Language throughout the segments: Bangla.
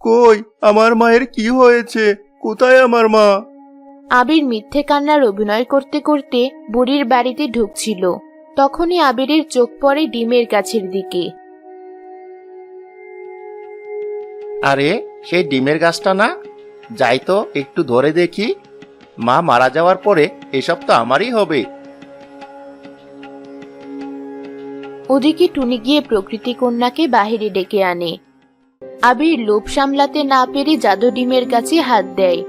কই আমার মায়ের কি হয়েছে? কোথায় আমার মা? আবির মিথ্যে কান্নার অভিনয় করতে করতে বুড়ির বাড়িতে ঢুকছিল। তখনই আবিরের চোখ পড়ে ডিমের গাছের দিকে। আরে সেই ডিমের গাছটা না? যাই তো একটু ধরে দেখি। মা মারা যাওয়ার পরে এসব তো আমারই হবে। ওদিকে টুনি গিয়ে প্রকৃতি কন্যাকে বাহিরে ডেকে আনে। আবির লোভ সামলাতে না পেরে জাদু ডিমের গাছে হাত দেয়,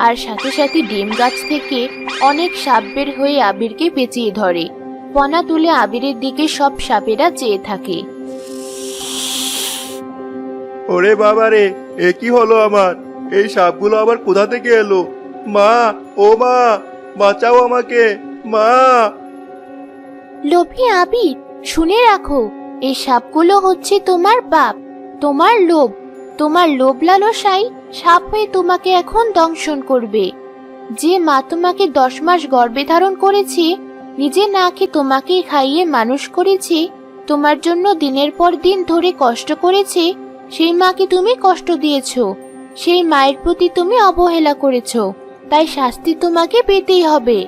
আর সাথে সাথে ডিম গাছ থেকে অনেক সাপ বের হয়ে আবিরকে পেঁচিয়ে ধরে। ফনা তুলে আবিরের দিকে সব সাপেরা চেয়ে থাকে। ওরে বাবা রে, এ কি হলো আমার? এই সাপগুলো আবার কোথা থেকে এলো? মা, ও মা, বাঁচাও আমাকে, মা। লোভী আবির, শুনে রাখো, এই সাপগুলো হচ্ছে তোমার পাপ, তোমার লোভ লালসাই সাপ হয়ে তোমাকে এখন দংশন করবে। যে মা তোমাকে 10 মাস গর্ভে ধারণ করেছে, নিজে না খেয়ে তোমাকে খাইয়ে মানুষ করেছে, তোমার জন্য দিনের পর দিন ধরে কষ্ট করেছে, সেই মাকে তুমি কষ্ট দিয়েছো, সেই মায়ের প্রতি তুমি অবহেলা করেছো, তাই শাস্তি তোমাকে পেতেই হবে।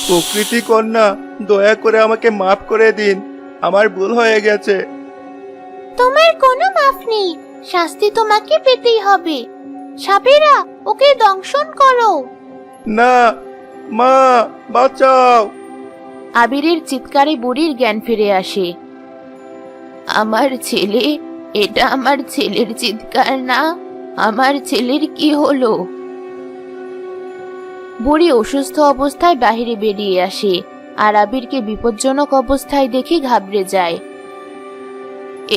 প্রকৃতি কন্যা, দয়া করে আমাকে মাফ করে দিন, আমার ভুল হয়ে গেছে। তোমার কোনো মাফ নেই, শাস্তি তোমাকে পেতেই হবে। সাপেরা, ওকে দংশন করো। না, মা, বাঁচাও। আবিরের চিৎকারে বুড়ির জ্ঞান ফিরে আসে। আমার ছেলে, এটা আমার ছেলের চিৎকার না? আমার ছেলের কি হলো? বুড়ি অসুস্থ অবস্থায় বাহিরে বেরিয়ে আসে, আর আবিরকে বিপজ্জনক অবস্থায় দেখে ঘাবড়ে যায়।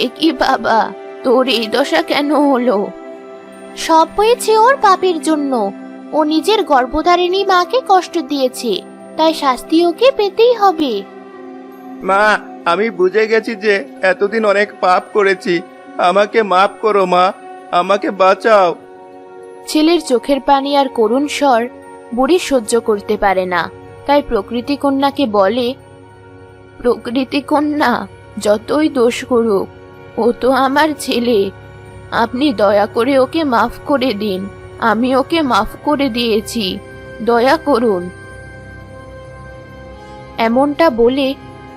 এ কি বাবা, তোর এই দশা কেন হলো? সব হয়েছে ওর পাপের জন্য। ও নিজের গর্ভধারিণী মাকে কষ্ট দিয়েছে, তাই শাস্তি ওকে পেতেই হবে। মা, আমি বুঝে গেছি যে এতদিন অনেক পাপ করেছি, আমাকে মাফ করো মা, আমাকে বাঁচাও। ছেলের চোখের পানি আর করুণ স্বর বুড়ি সহ্য করতে পারে না, তাই প্রকৃতি কন্যাকে বলে, প্রকৃতি কন্যা, যতই দোষ করুক, ও তো আমার ছেলে, আপনি দয়া করে ওকে মাফ করে দিন। আমি ওকে মাফ করে দিয়েছি, দয়া করুন। এমনটা বলে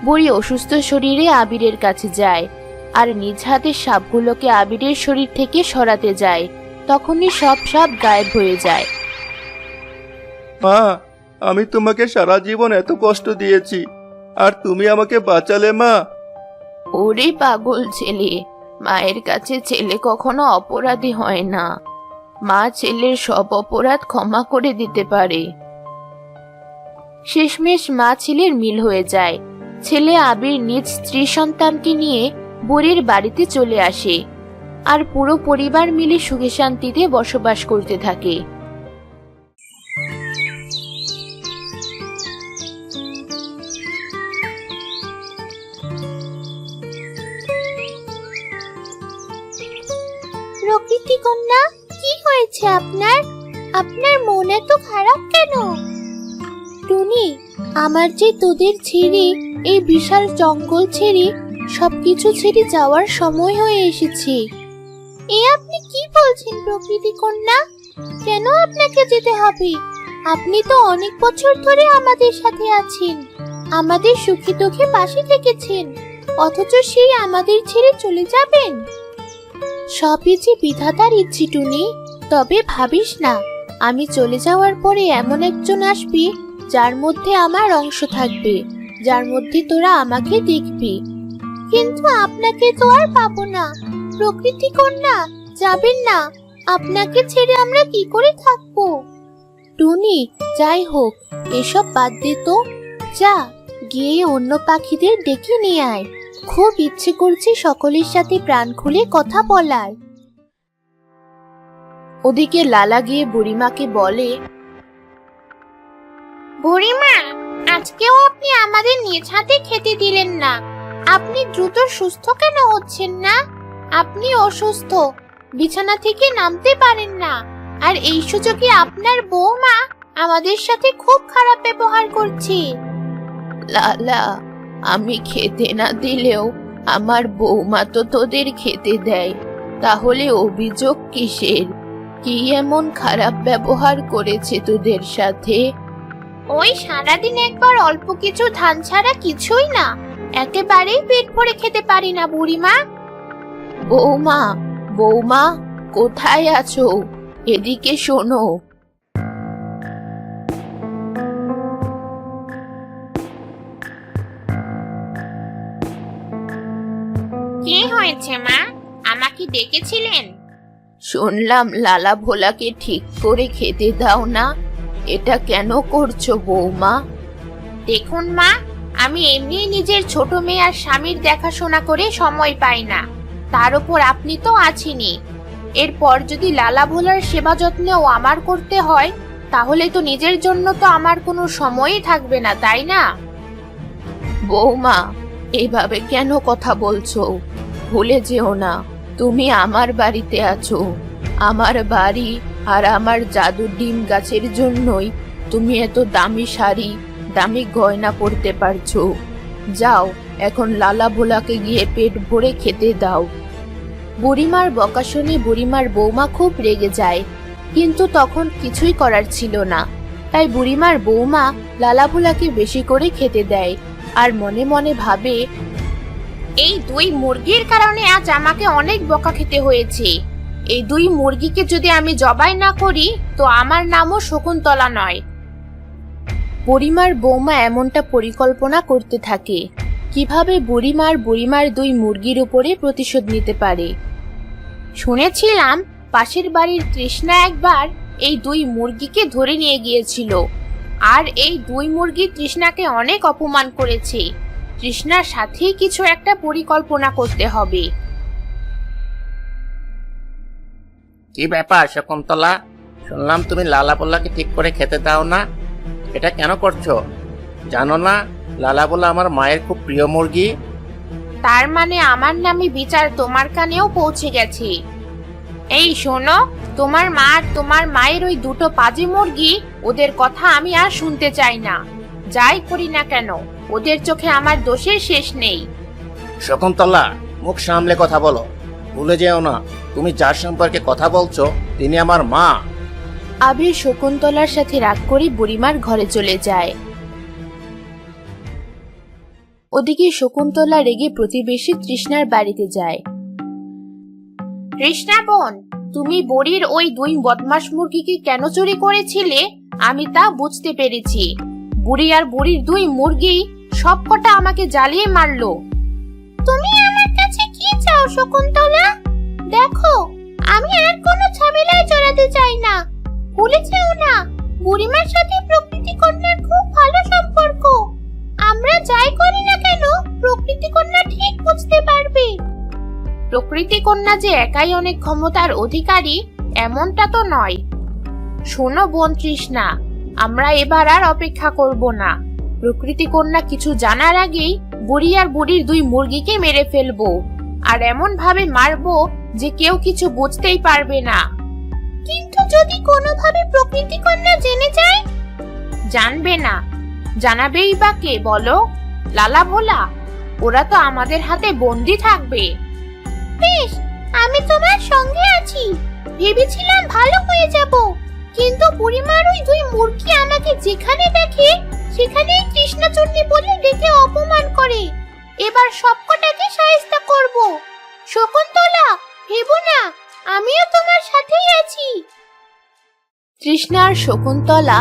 বুড়ি অসুস্থ শরীরে আবিরের কাছে যায়, আর নিজ হাতে সাপগুলোকে আবিরের শরীর থেকে সরাতে যায়। তখনই সব সাপ গায়েব হয়ে যায়। মা, আমি তোমাকে সারা জীবন এত কষ্ট দিয়েছি, আর তুমি আমাকে বাঁচালে মা। ওরে পাগল ছেলে, মায়ের কাছে ছেলে কখনো অপরাধী হয় না। মা ছেলের সব অপরাধ ক্ষমা করে দিতে পারে। শেষমেশ মা ছেলের মিল হয়ে যায়। ছেলে আবির নিজ স্ত্রী সন্তানকে নিয়ে বুড়ির বাড়িতে চলে আসে, আর পুরো পরিবার মিলে সুখে শান্তিতে বসবাস করতে থাকে। প্রকৃতি কন্যা, কি হয়েছে আপনার? আপনার মন এত খারাপ কেন? টুনি, আমার যে তোদের ছেড়ে, এই বিশাল জঙ্গল ছেড়ে, সবকিছু ছেড়ে যাওয়ার সময় হয়ে এসেছে। এ আপনি কি বলছেন প্রকৃতি কন্যা? কেন আপনাকে যেতে হবে? আপনি তো অনেক বছর ধরে আমাদের সাথে আছেন, আমাদের সুখে দুঃখে পাশে থেকেছেন, অথচ সেই আমাদের ছেড়ে চলে যাবেন? সবই যে বিধাতার ইচ্ছে টুনি। তবে ভাবিস না, আমি চলে যাওয়ার পরে এমন একজন আসবে যার মধ্যে আমার অংশ থাকবে, যার মধ্যে তোরা আমাকে দেখবি। কিন্তু আপনাকে তো আর পাবো না। প্রকৃতি কন্যা, যাবেন না, আপনাকে ছেড়ে আমরা কি করে থাকবো? টুনি, যাই হোক, এসব বাদ দে তো। যা, গিয়ে অন্য পাখিদের ডেকে নিয়ে আয়। খুব ইচ্ছে করছে সকলের সাথে প্রাণ খুলে কথা বলার। ওদিকে লালা গিয়ে বুড়িমাকে বলে, বুড়িমা, আজকেও আপনি আমাদের নিজ হাতে খেতে দিলেন না। আপনি দ্রুত সুস্থ কেন হচ্ছেন না? আপনি অসুস্থ, বিছানা থেকে নামতে পারেন না, আর এই সুযোগে আপনার বৌমা আমাদের সাথে খুব খারাপ ব্যবহার করছে। লালা, আমি খেতে না দিলেও আমার বৌমা তো তোদের খেতে দেয়। তাহলে অভিযোগ কিসের? কি এমন খারাপ ব্যবহার করেছে তোদের সাথে? ওই সারাদিন একবার অল্প কিছু ধান ছাড়া কিছুই না, একেবারেই পেট ভরে খেতে পারি না বুড়িমা। বৌমা, বৌমা, কোথায় আছো? এদিকে শোনো। কি হয়েছে মা? আমাকে ডেকেছিলেন? শুনলাম লালা ভোলাকে ঠিক করে খেতে দাও না, এটা কেন করছো বৌমা? দেখুন মা, আমি এমনি নিজের ছোট মেয়ে আর স্বামীর দেখাশোনা করে সময় পাই না, তার উপর আপনি তো আছেনই। এরপর যদি লালা ভোলার সেবা যত্নেও আমার করতে হয়, তাহলে তো নিজের জন্য তো আমার কোনো সময়ই থাকবে না, তাই না? বৌমা, এভাবে কেন কথা বলছো? ভুলে যেও না, তুমি আমার বাড়িতে আছো। আমার বাড়ি আর আমার জাদুর ডিম গাছের জন্যই তুমি এত দামি শাড়ি, দামি গয়না পরতে পারছো। যাও, এখন লালা ভোলাকে গিয়ে পেট ভরে খেতে দাও। বুড়িমার বকা শুনে বুড়িমার বৌমা খুব রেগে যায়, কিন্তু তখন কিছুই করার ছিল না। তাই বুড়িমার বৌমা লালা ভোলাকে বেশি করে খেতে দেয়, আর মনে মনে ভাবে, এই দুই মুরগির কারণে আজ আমাকে অনেক বকা খেতে হয়েছে। এই দুই মুরগিকে যদি আমি জবাই না করি, তো আমার নামও শকুন্তলা নয়। বুড়িমার বৌমা এমনটা পরিকল্পনা করতে থাকে, কিভাবে বুড়িমার দুই মুরগির উপরে প্রতিশোধ নিতে পারে। শুনেছিলাম পাশের বাড়ির তৃষ্ণা একবার এই দুই মুরগিকে ধরে নিয়ে গিয়েছিল, আর এই দুই মুরগি তৃষ্ণাকে অনেক অপমান করেছে। তৃষ্ণার সাথেই কিছু একটা পরিকল্পনা করতে হবে। কি ব্যাপার শকুন্তলা? শুনলাম তুমি লালা ভোলাকে ঠিক করে খেতে দাও না, এটা কেন করছো? জানো না লালা ভোলা আমার মায়ের খুব প্রিয় মুরগি? তার মানে আমার নামে বিচার তোমার কানেও পৌঁছে গেছে? এই শোনো, তোমার মা আর তোমার মায়ের ওই দুটো পাজি মুরগি, ওদের কথা আমি আর শুনতে চাই না। যাই করি না কেন, ওদের চোখে আমার দোষের শেষ নেই। শকুন্তলা, মুখ সামলে কথা বলো। ভুলে যেও না, তুমি যার সম্পর্কে কথা বলছো তিনি আমার মা। আবির শকুন্তলার সাথে রাগ করে বুড়িমার ঘরে চলে যায়। ওদিকে শকুন্তলা রেগে প্রতিবেশী তৃষ্ণার বাড়িতে যায়। তৃষ্ণা বোন, তুমি বুড়ির ওই দুই বদমাশ মুরগিকে কেন চুরি করেছিলে আমি তা বুঝতে পেরেছি। বুড়ি আর বুড়ির দুই মুরগি সবকটা আমাকে জ্বালিয়ে মারলো। তুমি আমার কাছে কি চাও শকুন্তলা? দেখো, আমি আর কোনো ঝামেলায় জড়াতে চাই না। ভুলে যেও না, বুড়িমার সাথে প্রকৃতি কন্যার খুব ভালো সম্পর্ক। আমরা যাই করি না কেন, প্রকৃতি কন্যা ঠিক বুঝতে পারবে। প্রকৃতি কন্যা যে একাই অনেক ক্ষমতার অধিকারী, এমনটা তো নয়। শোনো বোন তৃষ্ণা, আমরা এবার আর অপেক্ষা করব না। প্রকৃতি কন্যা কিছু জানার আগেই বুড়ি আর বুড়ির দুই মুরগিকে মেরে ফেলবো, আর এমন ভাবে মারবো যে কেউ কিছু বুঝতেই পারবে না। কিন্তু যদি কোনোভাবে প্রকৃতি কন্যা জেনে যায়? জানবে না, জানাবেই বা কে বলো? লালা ভোলা, ওরা তো আমাদের হাতে বন্দি থাকবে। বেশ, আমি তোমার সঙ্গে আছি। ভেবেছিলাম ভালো হয়ে যাব, কিন্তু বুড়িমার ওই দুই মুরগি আমাকে যেখানে দেখে সেখানেই কৃষ্ণচূর্ণী বলে ডেকে অপমান করে। এবার সবকটাকে শায়েস্তা করব। শকুন্তলা, ভেবো না, আমিও তোমার সাথেই আছি। তৃষ্ণা আর শকুন্তলা